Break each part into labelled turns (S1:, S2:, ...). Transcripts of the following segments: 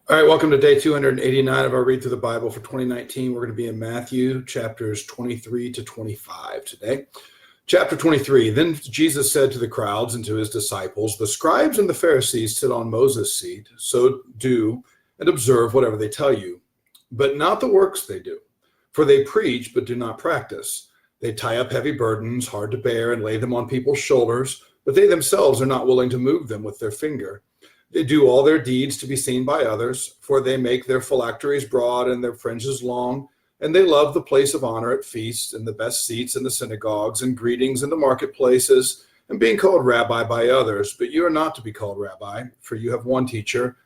S1: All right, welcome to day 289 of our Read Through the Bible for 2019. We're going to be in Matthew chapters 23 to 25 today. Chapter 23, then Jesus said to the crowds and to his disciples, "The scribes and the Pharisees sit on Moses' seat, so do and observe whatever they tell you, but not the works they do. For they preach, but do not practice. They tie up heavy burdens, hard to bear, and lay them on people's shoulders, but they themselves are not willing to move them with their finger. They do all their deeds to be seen by others, for they make their phylacteries broad and their fringes long, and they love the place of honor at feasts and the best seats in the synagogues and greetings in the marketplaces and being called rabbi by others. But you are not to be called rabbi, for you have one teacher,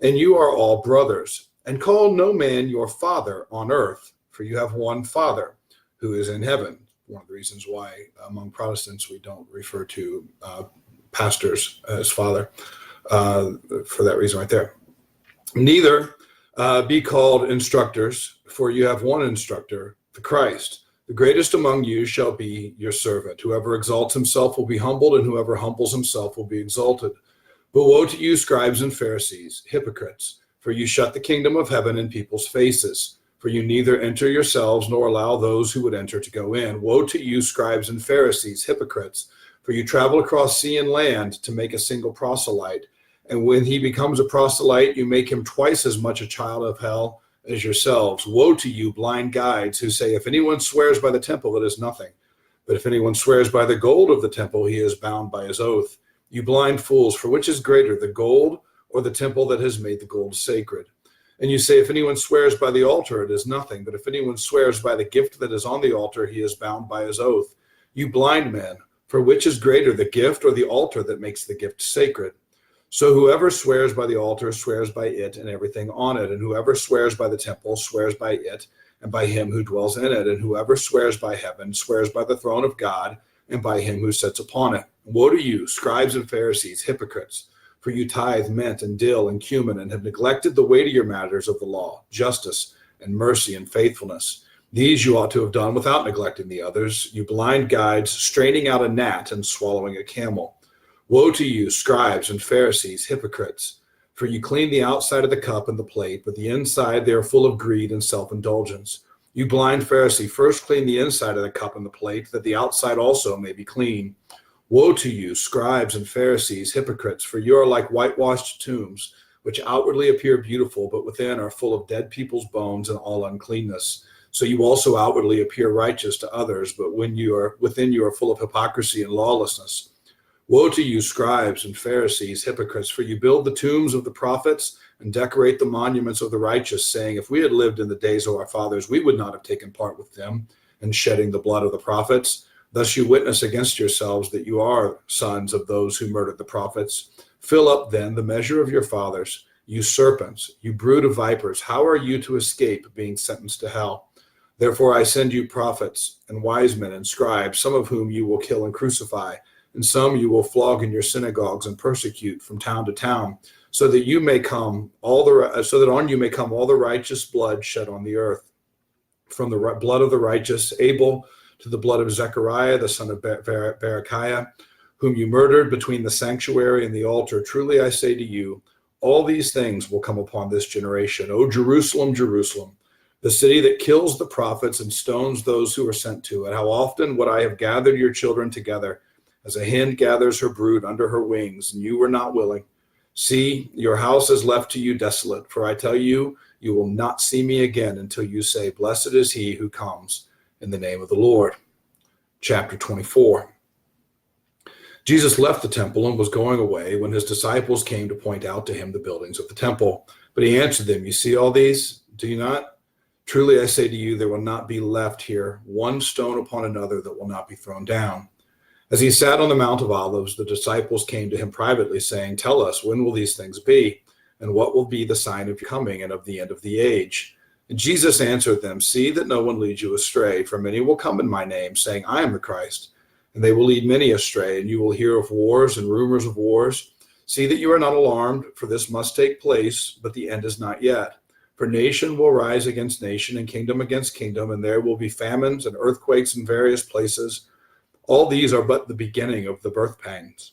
S1: and you are all brothers. And call no man your father on earth, for you have one Father who is in heaven." One of the reasons why among Protestants we don't refer to pastors as father. For that reason right there. Neither be called instructors, for you have one instructor, the Christ. The greatest among you shall be your servant. Whoever exalts himself will be humbled, and whoever humbles himself will be exalted. But woe to you, scribes and Pharisees, hypocrites, for you shut the kingdom of heaven in people's faces. For you neither enter yourselves nor allow those who would enter to go in. Woe to you, scribes and Pharisees, hypocrites, for you travel across sea and land to make a single proselyte. And when he becomes a proselyte, you make him twice as much a child of hell as yourselves. Woe to you, blind guides, who say, if anyone swears by the temple, it is nothing. But if anyone swears by the gold of the temple, he is bound by his oath. You blind fools, for which is greater, the gold or the temple that has made the gold sacred? And you say, if anyone swears by the altar, it is nothing. But if anyone swears by the gift that is on the altar, he is bound by his oath. You blind men, for which is greater, the gift or the altar that makes the gift sacred? So whoever swears by the altar swears by it and everything on it, and whoever swears by the temple swears by it and by him who dwells in it, and whoever swears by heaven swears by the throne of God and by him who sits upon it. Woe to you, scribes and Pharisees, hypocrites, for you tithe mint and dill and cumin, and have neglected the weightier matters of the law, justice and mercy and faithfulness. These you ought to have done without neglecting the others. You blind guides, straining out a gnat and swallowing a camel. Woe to you, scribes and Pharisees, hypocrites, for you clean the outside of the cup and the plate, but the inside they are full of greed and self-indulgence. You blind Pharisee, first clean the inside of the cup and the plate, that the outside also may be clean. Woe to you, scribes and Pharisees, hypocrites, for you are like whitewashed tombs, which outwardly appear beautiful, but within are full of dead people's bones and all uncleanness. So you also outwardly appear righteous to others, but when you are within, you are full of hypocrisy and lawlessness. Woe to you, scribes and Pharisees, hypocrites, for you build the tombs of the prophets and decorate the monuments of the righteous, saying, if we had lived in the days of our fathers, we would not have taken part with them in shedding the blood of the prophets. Thus you witness against yourselves that you are sons of those who murdered the prophets. Fill up then the measure of your fathers, you serpents, you brood of vipers. How are you to escape being sentenced to hell? Therefore I send you prophets and wise men and scribes, some of whom you will kill and crucify, and some you will flog in your synagogues and persecute from town to town, so that on you may come all the righteous blood shed on the earth, from the blood of the righteous Abel to the blood of Zechariah the son of Berechiah, whom you murdered between the sanctuary and the altar. Truly I say to you, all these things will come upon this generation. O Jerusalem, Jerusalem, the city that kills the prophets and stones those who are sent to it. How often would I have gathered your children together, as a hen gathers her brood under her wings, and you were not willing. See, your house is left to you desolate, for I tell you, you will not see me again until you say, blessed is he who comes in the name of the Lord. Chapter 24. Jesus left the temple and was going away when his disciples came to point out to him the buildings of the temple. But he answered them, you see all these? Do you not? Truly I say to you, there will not be left here one stone upon another that will not be thrown down. As he sat on the Mount of Olives, the disciples came to him privately, saying, tell us, when will these things be? And what will be the sign of your coming and of the end of the age? And Jesus answered them, see that no one leads you astray, for many will come in my name, saying, I am the Christ. And they will lead many astray, and you will hear of wars and rumors of wars. See that you are not alarmed, for this must take place, but the end is not yet. For nation will rise against nation, and kingdom against kingdom, and there will be famines and earthquakes in various places. All these are but the beginning of the birth pangs.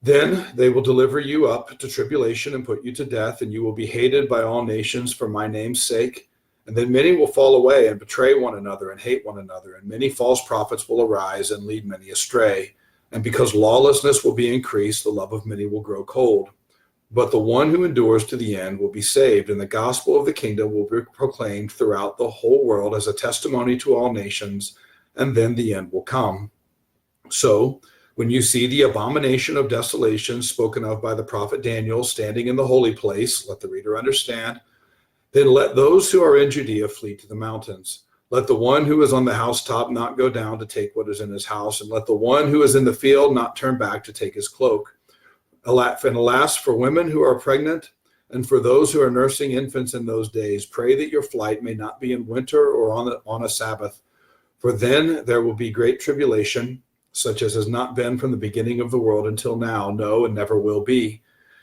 S1: Then they will deliver you up to tribulation and put you to death, and you will be hated by all nations for my name's sake. And then many will fall away and betray one another and hate one another, and many false prophets will arise and lead many astray. And because lawlessness will be increased, the love of many will grow cold. But the one who endures to the end will be saved, and the gospel of the kingdom will be proclaimed throughout the whole world as a testimony to all nations, and then the end will come. So, when you see the abomination of desolation spoken of by the prophet Daniel standing in the holy place, let the reader understand, then let those who are in Judea flee to the mountains. Let the one who is on the housetop not go down to take what is in his house, and let the one who is in the field not turn back to take his cloak. And alas, for women who are pregnant and for those who are nursing infants in those days, pray that your flight may not be in winter or on a Sabbath, for then there will be great tribulation, such as has not been from the beginning of the world until now, no, and never will be.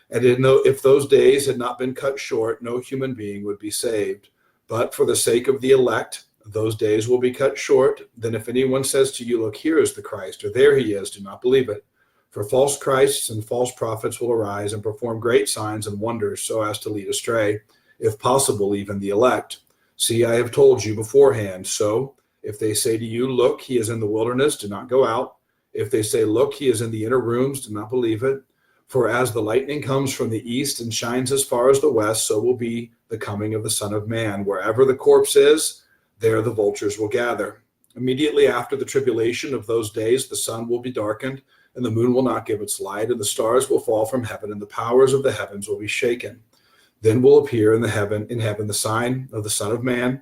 S1: And if those days had not been cut short, no human being would be saved. But for the sake of the elect, those days will be cut short. Then if anyone says to you, look, here is the Christ, or there he is, do not believe it. For false Christs and false prophets will arise and perform great signs and wonders so as to lead astray, if possible, even the elect. See, I have told you beforehand. So if they say to you, look, he is in the wilderness, do not go out. If they say, look, he is in the inner rooms, do not believe it. For as the lightning comes from the east and shines as far as the west, so will be the coming of the Son of Man. Wherever the corpse is, there the vultures will gather. Immediately after the tribulation of those days, the sun will be darkened, and the moon will not give its light, and the stars will fall from heaven, and the powers of the heavens will be shaken. Then will appear in heaven the sign of the Son of Man,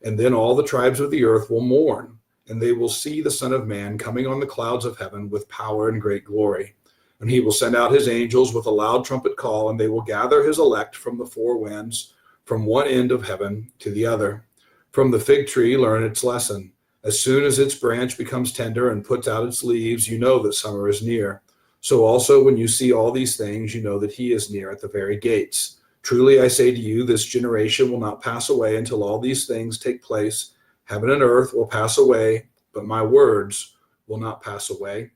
S1: and then all the tribes of the earth will mourn, and they will see the Son of Man coming on the clouds of heaven with power and great glory. And he will send out his angels with a loud trumpet call, and they will gather his elect from the four winds, from one end of heaven to the other. From the fig tree learn its lesson. As soon as its branch becomes tender and puts out its leaves, you know that summer is near. So also when you see all these things, you know that he is near at the very gates. Truly I say to you, this generation will not pass away until all these things take place. Heaven and earth will pass away, but my words will not pass away.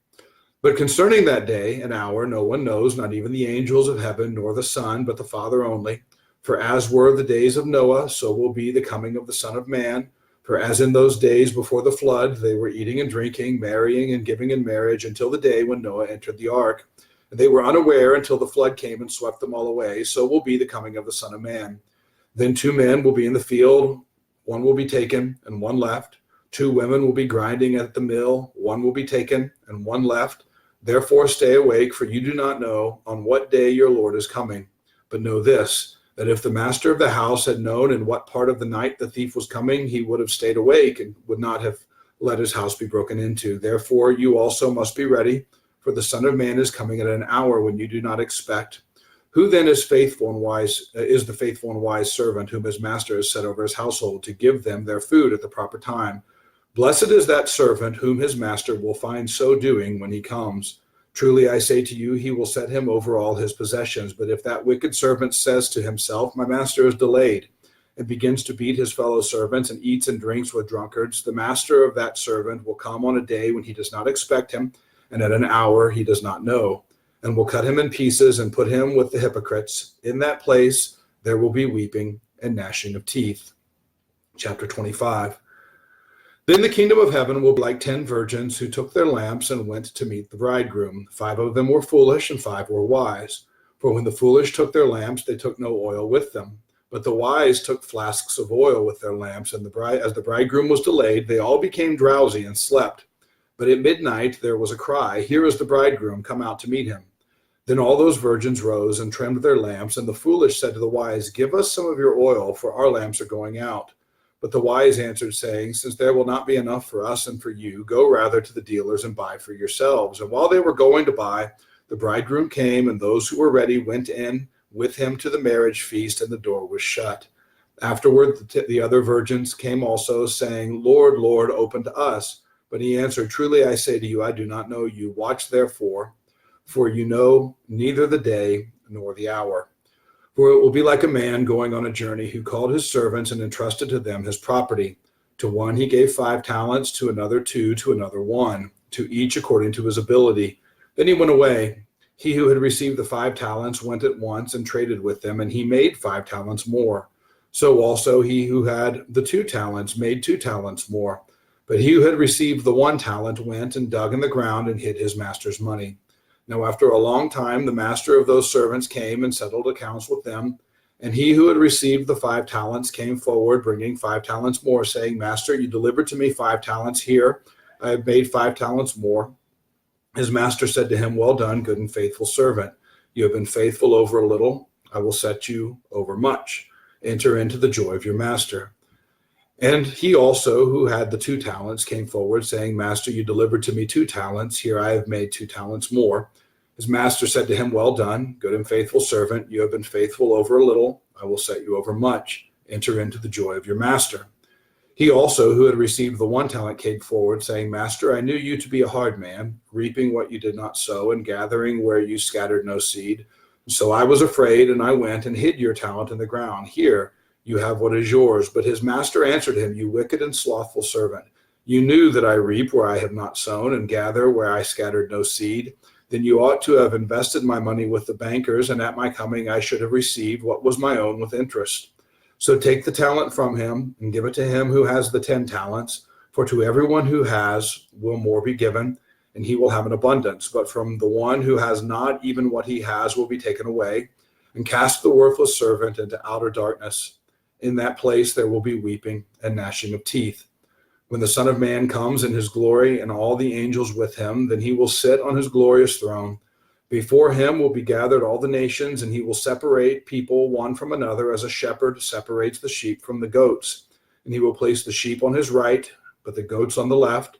S1: But concerning that day and hour, no one knows, not even the angels of heaven, nor the Son, but the Father only. For as were the days of Noah, so will be the coming of the Son of Man. For as in those days before the flood, they were eating and drinking, marrying and giving in marriage until the day when Noah entered the ark. And they were unaware until the flood came and swept them all away. So will be the coming of the Son of Man. Then 2 men will be in the field, one will be taken and one left. 2 women will be grinding at the mill, one will be taken and one left. Therefore stay awake, for you do not know on what day your Lord is coming. But know this, that if the master of the house had known in what part of the night the thief was coming, he would have stayed awake and would not have let his house be broken into. Therefore you also must be ready, for the Son of Man is coming at an hour when you do not expect. Who then is faithful and wise? Is the faithful and wise servant whom his master has set over his household to give them their food at the proper time? Blessed is that servant whom his master will find so doing when he comes. Truly I say to you, he will set him over all his possessions. But if that wicked servant says to himself, my master is delayed, and begins to beat his fellow servants and eats and drinks with drunkards, the master of that servant will come on a day when he does not expect him, and at an hour he does not know, and will cut him in pieces and put him with the hypocrites. In that place there will be weeping and gnashing of teeth. Chapter 25. Then the kingdom of heaven will be like 10 virgins who took their lamps and went to meet the bridegroom. 5 of them were foolish and 5 were wise. For when the foolish took their lamps, they took no oil with them. But the wise took flasks of oil with their lamps, and as the bridegroom was delayed, they all became drowsy and slept. But at midnight there was a cry, here is the bridegroom, come out to meet him. Then all those virgins rose and trimmed their lamps, and the foolish said to the wise, give us some of your oil, for our lamps are going out. But the wise answered, saying, since there will not be enough for us and for you, go rather to the dealers and buy for yourselves. And while they were going to buy, the bridegroom came, and those who were ready went in with him to the marriage feast, and the door was shut. Afterward, the other virgins came also, saying, Lord, Lord, open to us. But he answered, truly I say to you, I do not know you. Watch therefore, for you know neither the day nor the hour. For it will be like a man going on a journey who called his servants and entrusted to them his property. To one he gave 5 talents, to another 2, to another 1, to each according to his ability. Then he went away. He who had received the 5 talents went at once and traded with them, and he made 5 talents more. So also he who had the 2 talents made 2 talents more. But he who had received the 1 talent went and dug in the ground and hid his master's money. Now after a long time, the master of those servants came and settled accounts with them. And he who had received the 5 talents came forward, bringing 5 talents more, saying, Master, you delivered to me 5 talents. Here, I have made 5 talents more. His master said to him, Well done, good and faithful servant. You have been faithful over a little. I will set you over much. Enter into the joy of your master. And he also, who had the 2 talents, came forward, saying, Master, you delivered to me 2 talents. Here I have made 2 talents more. His master said to him, Well done, good and faithful servant. You have been faithful over a little. I will set you over much. Enter into the joy of your master. He also, who had received the 1 talent, came forward, saying, Master, I knew you to be a hard man, reaping what you did not sow, and gathering where you scattered no seed. So I was afraid, and I went and hid your talent in the ground. Here, you have what is yours. But his master answered him, You wicked and slothful servant. You knew that I reap where I have not sown, and gather where I scattered no seed. Then you ought to have invested my money with the bankers, and at my coming I should have received what was my own with interest. So take the talent from him and give it to him who has the 10 talents. For to everyone who has will more be given, and he will have an abundance. But from the one who has not, even what he has will be taken away. And cast the worthless servant into outer darkness. In that place there will be weeping and gnashing of teeth. When the Son of Man comes in his glory and all the angels with him, then he will sit on his glorious throne. Before him will be gathered all the nations, and he will separate people one from another as a shepherd separates the sheep from the goats. And he will place the sheep on his right, but the goats on the left.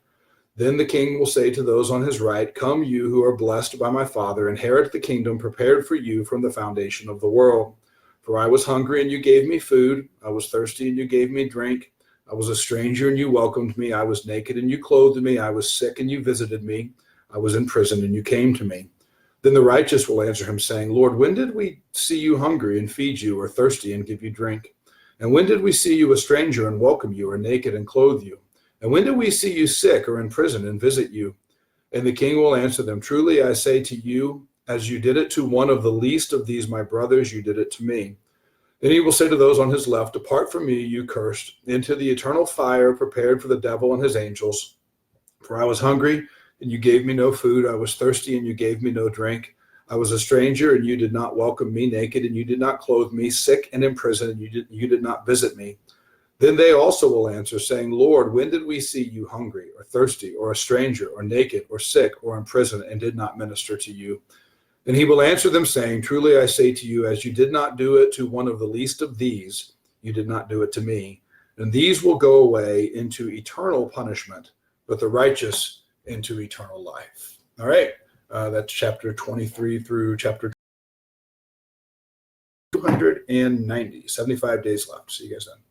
S1: Then the king will say to those on his right, Come, you who are blessed by my Father, inherit the kingdom prepared for you from the foundation of the world. For I was hungry, and you gave me food. I was thirsty, and you gave me drink. I was a stranger, and you welcomed me. I was naked, and you clothed me. I was sick, and you visited me. I was in prison, and you came to me. Then the righteous will answer him, saying, Lord, when did we see you hungry and feed you, or thirsty and give you drink? And when did we see you a stranger and welcome you, or naked and clothe you? And when did we see you sick or in prison and visit you? And the king will answer them, Truly I say to you, as you did it to one of the least of these my brothers, you did it to me. Then he will say to those on his left, Depart from me, you cursed, into the eternal fire prepared for the devil and his angels. For I was hungry, and you gave me no food. I was thirsty, and you gave me no drink. I was a stranger, and you did not welcome me, naked, and you did not clothe me, sick and in prison, and you did not visit me. Then they also will answer, saying, Lord, when did we see you hungry, or thirsty, or a stranger, or naked, or sick, or in prison, and did not minister to you? Then he will answer them, saying, Truly I say to you, as you did not do it to one of the least of these, you did not do it to me. And these will go away into eternal punishment, but the righteous into eternal life. All right, that's chapter 23 through chapter 290, 75 days left. See you guys then.